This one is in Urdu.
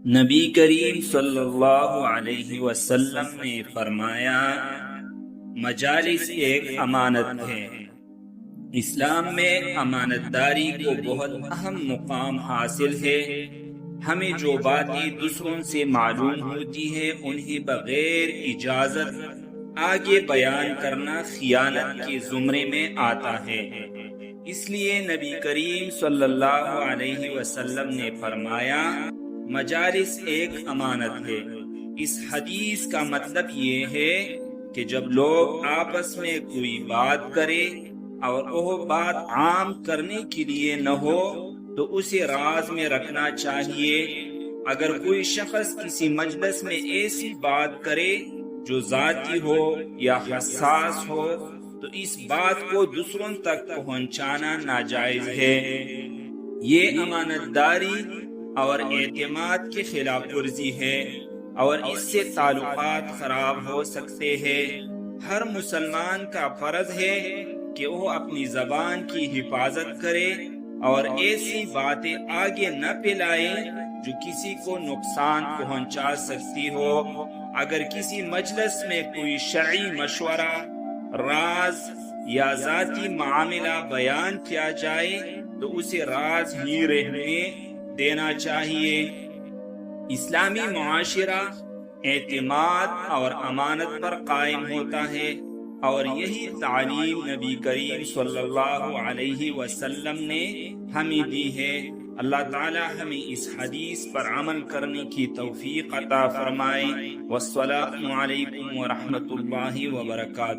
نبی کریم صلی اللہ علیہ وسلم نے فرمایا، مجالس ایک امانت ہے۔ اسلام میں امانت داری کو بہت اہم مقام حاصل ہے۔ ہمیں جو باتیں دوسروں سے معلوم ہوتی ہے انہیں بغیر اجازت آگے بیان کرنا خیانت کے زمرے میں آتا ہے۔ اس لیے نبی کریم صلی اللہ علیہ وسلم نے فرمایا، مجالس ایک امانت ہے۔ اس حدیث کا مطلب یہ ہے کہ جب لوگ آپس میں کوئی بات کرے اور وہ بات عام کرنے کے لیے نہ ہو تو اسے راز میں رکھنا چاہیے۔ اگر کوئی شخص کسی مجلس میں ایسی بات کرے جو ذاتی ہو یا حساس ہو تو اس بات کو دوسروں تک پہنچانا ناجائز ہے۔ یہ امانت داری اور اعتماد کے خلاف ورزی ہے اور اس سے تعلقات خراب ہو سکتے ہیں۔ ہر مسلمان کا فرض ہے کہ وہ اپنی زبان کی حفاظت کرے اور ایسی باتیں آگے نہ پھیلائے جو کسی کو نقصان پہنچا سکتی ہو۔ اگر کسی مجلس میں کوئی شرعی مشورہ، راز یا ذاتی معاملہ بیان کیا جائے تو اسے راز ہی رہنے دینا چاہیے۔ اسلامی معاشرہ اعتماد اور امانت پر قائم ہوتا ہے اور یہی تعلیم نبی کریم صلی اللہ علیہ وسلم نے ہمیں دی ہے۔ اللہ تعالی ہمیں اس حدیث پر عمل کرنے کی توفیق عطا فرمائے۔ والسلام علیکم ورحمۃ اللہ وبرکاتہ۔